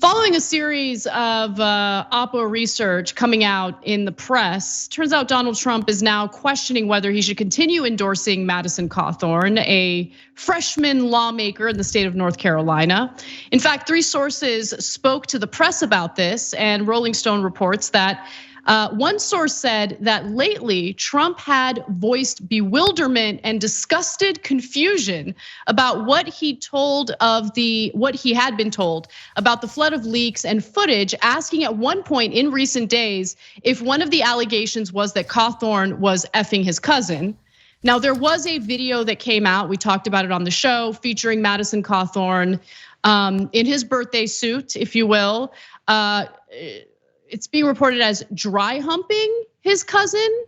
Following a series of oppo research coming out in the press, turns out Donald Trump is now questioning whether he should continue endorsing Madison Cawthorn, a freshman lawmaker in the state of North Carolina. In fact, 3 sources spoke to the press about this, and Rolling Stone reports that one source said that lately Trump had voiced bewilderment and disgusted confusion about what he had been told about the flood of leaks and footage, asking at one point in recent days if one of the allegations was that Cawthorn was effing his cousin. Now, there was a video that came out, we talked about it on the show, featuring Madison Cawthorn in his birthday suit, if you will. It's being reported as dry humping his cousin.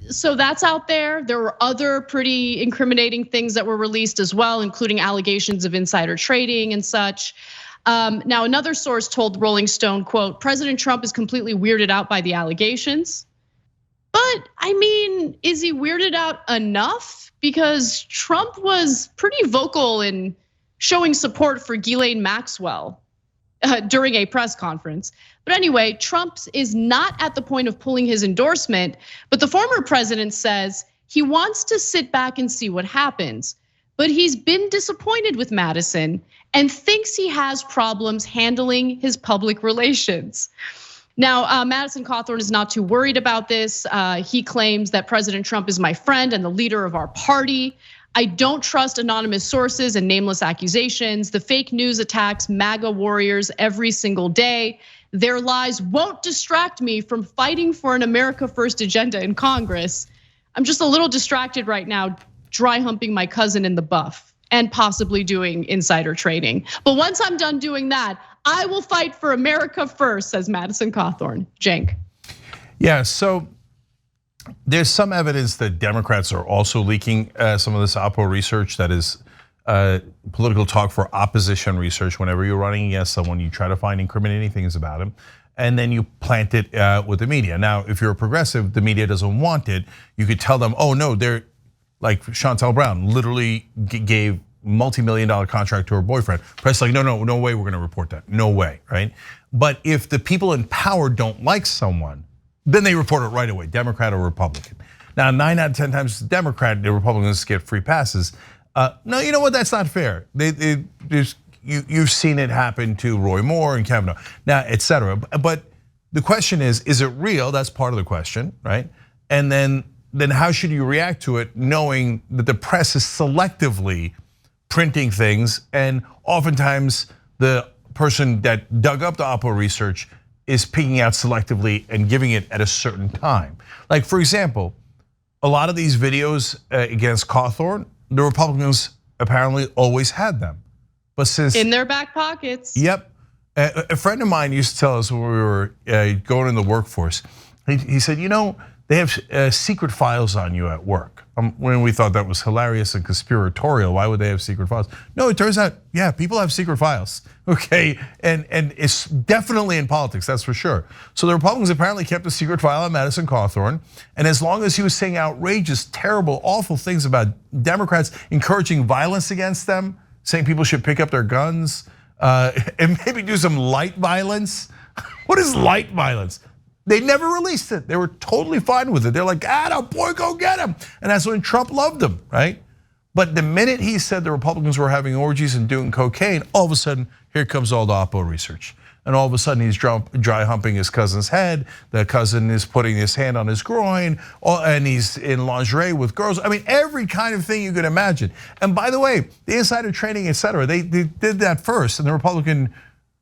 So that's out there. There were other pretty incriminating things that were released as well, including allegations of insider trading and such. Now, another source told Rolling Stone, quote, "President Trump is completely weirded out by the allegations." But I mean, is he weirded out enough? Because Trump was pretty vocal in showing support for Ghislaine Maxwell during a press conference. But anyway, Trump is not at the point of pulling his endorsement, but the former president says he wants to sit back and see what happens. But he's been disappointed with Madison and thinks he has problems handling his public relations. Now, Madison Cawthorn is not too worried about this. He claims that President Trump is my friend and the leader of our party. I don't trust anonymous sources and nameless accusations. The fake news attacks MAGA warriors every single day. Their lies won't distract me from fighting for an America First agenda in Congress. I'm just a little distracted right now, dry humping my cousin in the buff and possibly doing insider trading. But once I'm done doing that, I will fight for America First, says Madison Cawthorn. Cenk. Yeah, so there's some evidence that Democrats are also leaking some of this oppo research. That is political talk for opposition research. Whenever you're running against someone, you try to find incriminating things about him, and then you plant it with the media. Now, if you're a progressive, the media doesn't want it. You could tell them, oh no, they're like Chantel Brown literally gave multi-million-dollar contract to her boyfriend. Press like, no way we're gonna report that, no way, right? But if the people in power don't like someone, then they report it right away, Democrat or Republican. Now, 9 out of 10 times Democrat, the Republicans get free passes. No, you know what? That's not fair. You've seen it happen to Roy Moore and Kavanaugh, now, et cetera. But the question is it real? That's part of the question, right? And then how should you react to it, knowing that the press is selectively printing things, and oftentimes the person that dug up the oppo research is picking out selectively and giving it at a certain time. Like, for example, a lot of these videos against Cawthorn, the Republicans apparently always had them. But since in their back pockets. Yep. A friend of mine used to tell us when we were going in the workforce, he said, you know, they have secret files on you at work. When we thought that was hilarious and conspiratorial, why would they have secret files? No, it turns out, yeah, people have secret files, okay? And it's definitely in politics, that's for sure. So the Republicans apparently kept a secret file on Madison Cawthorn, and as long as he was saying outrageous, terrible, awful things about Democrats, encouraging violence against them, saying people should pick up their guns, and maybe do some light violence. What is light violence? They never released it. They were totally fine with it. They're like, boy, go get him. And that's when Trump loved him, right? But the minute he said the Republicans were having orgies and doing cocaine, all of a sudden, here comes all the oppo research. And all of a sudden, he's dry humping his cousin's head. The cousin is putting his hand on his groin, and he's in lingerie with girls. I mean, every kind of thing you could imagine. And by the way, the insider trading, et cetera, they did that first. And the Republican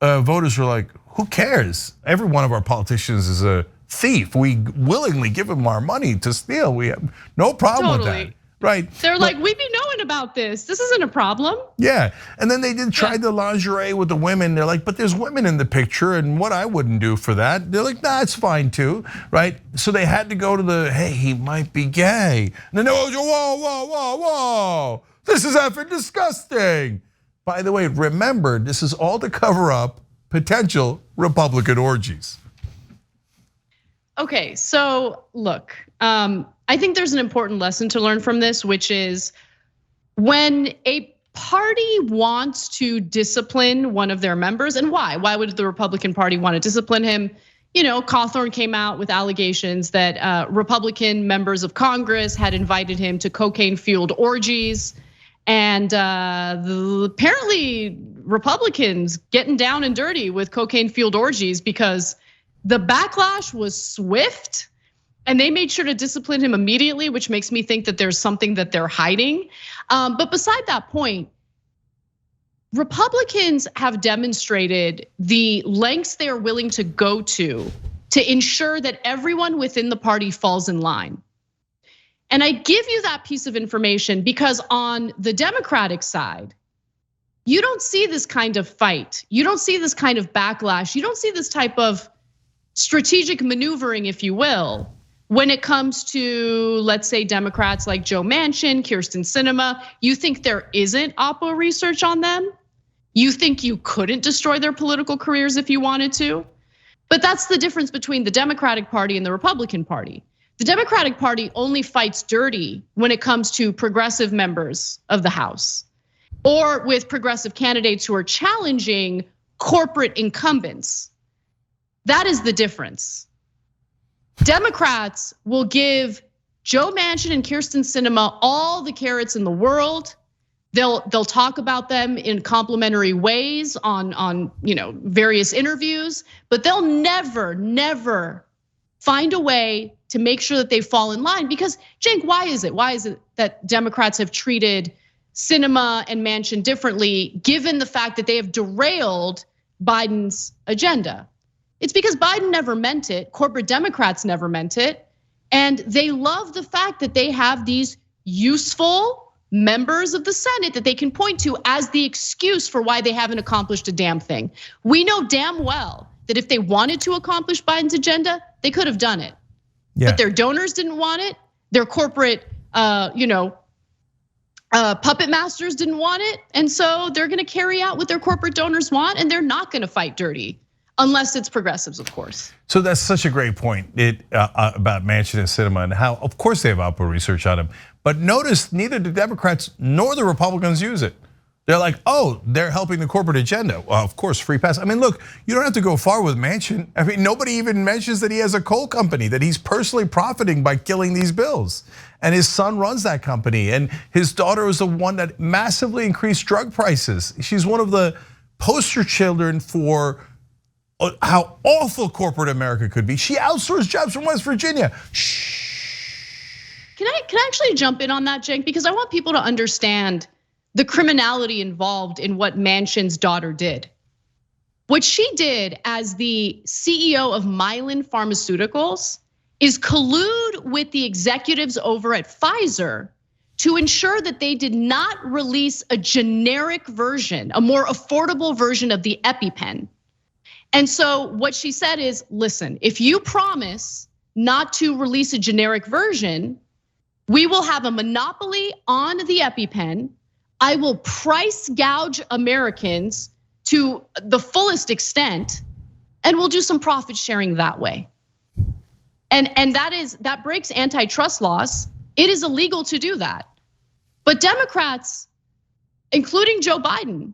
voters were like, who cares? Every one of our politicians is a thief. We willingly give them our money to steal. We have no problem with that, right? They're like, we be knowing about this. This isn't a problem. Yeah, and then they tried the lingerie with the women. They're like, but there's women in the picture, and what I wouldn't do for that. They're like, nah, it's fine too, right? So they had to go to the, hey, he might be gay. And then they whoa, this is effing disgusting. By the way, remember, this is all to cover up potential Republican orgies. Okay, so look, I think there's an important lesson to learn from this, which is when a party wants to discipline one of their members, and why? Why would the Republican Party want to discipline him? Cawthorn came out with allegations that Republican members of Congress had invited him to cocaine-fueled orgies. And apparently Republicans getting down and dirty with cocaine-fueled orgies because the backlash was swift and they made sure to discipline him immediately, which makes me think that there's something that they're hiding. But beside that point, Republicans have demonstrated the lengths they are willing to go to ensure that everyone within the party falls in line. And I give you that piece of information because on the Democratic side, you don't see this kind of fight. You don't see this kind of backlash. You don't see this type of strategic maneuvering, if you will, when it comes to, let's say, Democrats like Joe Manchin, Kyrsten Sinema. You think there isn't oppo research on them? You think you couldn't destroy their political careers if you wanted to? But that's the difference between the Democratic Party and the Republican Party. The Democratic Party only fights dirty when it comes to progressive members of the House or with progressive candidates who are challenging corporate incumbents. That is the difference. Democrats will give Joe Manchin and Kyrsten Sinema all the carrots in the world. They'll talk about them in complimentary ways on various interviews, but they'll never find a way to make sure that they fall in line. Because Cenk, why is it? Why is it that Democrats have treated Sinema and Manchin differently, given the fact that they have derailed Biden's agenda? It's because Biden never meant it. Corporate Democrats never meant it. And they love the fact that they have these useful members of the Senate that they can point to as the excuse for why they haven't accomplished a damn thing. We know damn well that if they wanted to accomplish Biden's agenda, they could have done it. Yeah. But their donors didn't want it. Their corporate, puppet masters didn't want it. And so they're gonna carry out what their corporate donors want, and they're not gonna fight dirty. Unless it's progressives, of course. So that's such a great point about Manchin and Sinema and how, of course, they have oppo research on him. But notice neither the Democrats nor the Republicans use it. They're like, oh, they're helping the corporate agenda. Well, of course, free pass. I mean, look, you don't have to go far with Manchin. I mean, nobody even mentions that he has a coal company, that he's personally profiting by killing these bills. And his son runs that company. And his daughter is the one that massively increased drug prices. She's one of the poster children for how awful corporate America could be. She outsourced jobs from West Virginia. Can I actually jump in on that, Cenk? Because I want people to understand the criminality involved in what Manchin's daughter did. What she did as the CEO of Mylan Pharmaceuticals is collude with the executives over at Pfizer to ensure that they did not release a generic version, a more affordable version of the EpiPen. And so what she said is, listen, if you promise not to release a generic version, we will have a monopoly on the EpiPen. I will price gouge Americans to the fullest extent, and we'll do some profit sharing that way. And that breaks antitrust laws. It is illegal to do that. But Democrats, including Joe Biden,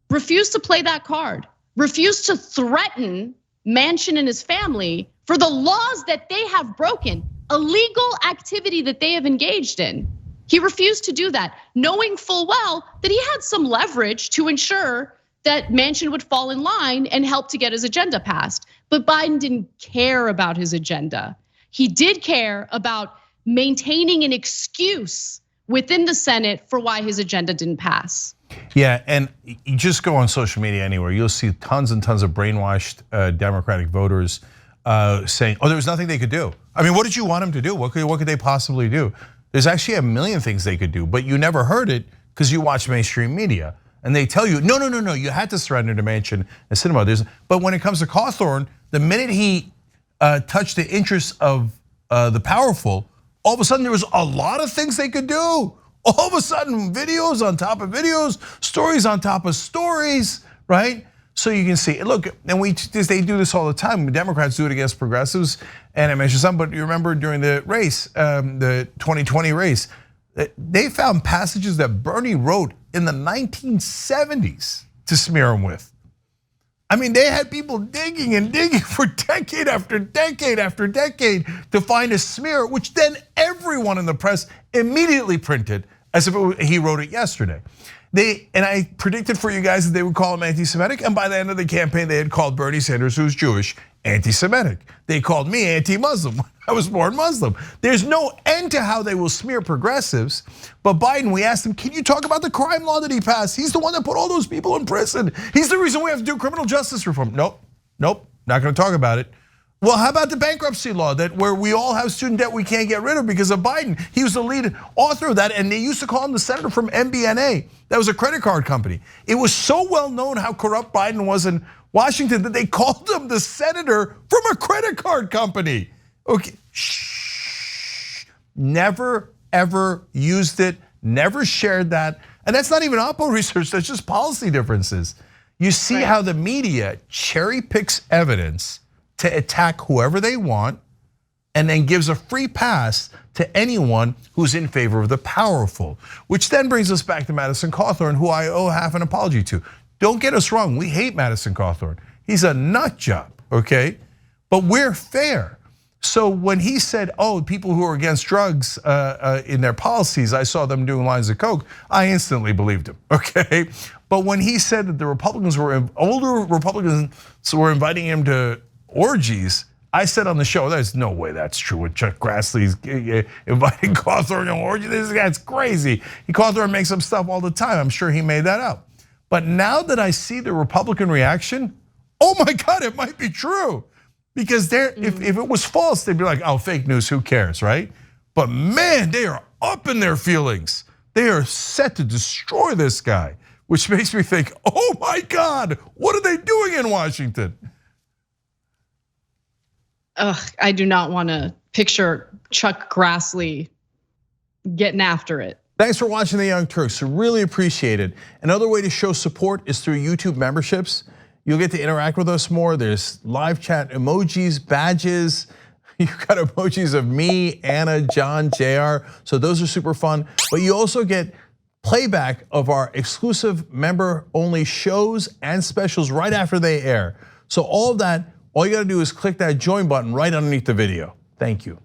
refuse to play that card. Refused to threaten Manchin and his family for the laws that they have broken, illegal activity that they have engaged in. He refused to do that, knowing full well that he had some leverage to ensure that Manchin would fall in line and help to get his agenda passed. But Biden didn't care about his agenda. He did care about maintaining an excuse within the Senate for why his agenda didn't pass. Yeah, and you just go on social media anywhere, you'll see tons and tons of brainwashed Democratic voters saying, oh, there was nothing they could do. I mean, what did you want them to do? What could they possibly do? There's actually a million things they could do, but you never heard it because you watch mainstream media. And they tell you, no, you had to surrender to Manchin and Sinema. But when it comes to Cawthorn, the minute he touched the interests of the powerful, all of a sudden there was a lot of things they could do. All of a sudden, videos on top of videos, stories on top of stories, right? So you can see, look, and they do this all the time. Democrats do it against progressives, and I mentioned some, but you remember during the race, the 2020 race, They found passages that Bernie wrote in the 1970s to smear him with. I mean, they had people digging and digging for decade after decade after decade to find a smear, which then everyone in the press immediately printed as if he wrote it yesterday. And I predicted for you guys that they would call him anti-Semitic, and by the end of the campaign, they had called Bernie Sanders, who's Jewish, anti-Semitic. They called me anti-Muslim. I was born Muslim. There's no end to how they will smear progressives. But Biden, we asked him, can you talk about the crime law that he passed? He's the one that put all those people in prison. He's the reason we have to do criminal justice reform. Nope, not gonna talk about it. Well, how about the bankruptcy law where we all have student debt we can't get rid of because of Biden? He was the lead author of that, and they used to call him the senator from MBNA. That was a credit card company. It was so well known how corrupt Biden was in Washington that they called him the senator from a credit card company. Okay, shh. Never, ever used it, never shared that. And that's not even oppo research, that's just policy differences. You see how the media cherry picks evidence to attack whoever they want, and then gives a free pass to anyone who's in favor of the powerful. Which then brings us back to Madison Cawthorn, who I owe half an apology to. Don't get us wrong, we hate Madison Cawthorn. He's a nut job, okay? But we're fair. So when he said, people who are against drugs in their policies, I saw them doing lines of coke, I instantly believed him, okay? But when he said that the older Republicans were inviting him to orgies, I said on the show, there's no way that's true with Chuck Grassley's inviting Cawthorn to orgies. This guy's crazy. Cawthorn makes up stuff all the time. I'm sure he made that up. But now that I see the Republican reaction, oh my God, it might be true. Because if it was false, they'd be like, fake news, who cares, right? But man, they are up in their feelings. They are set to destroy this guy, which makes me think, oh my God, what are they doing in Washington? I do not want to picture Chuck Grassley getting after it. Thanks for watching The Young Turks, really appreciate it. Another way to show support is through YouTube memberships. You'll get to interact with us more. There's live chat emojis, badges. You've got emojis of me, Anna, John, JR. So those are super fun. But you also get playback of our exclusive member-only shows and specials right after they air. So all of that, all you gotta do is click that join button right underneath the video. Thank you.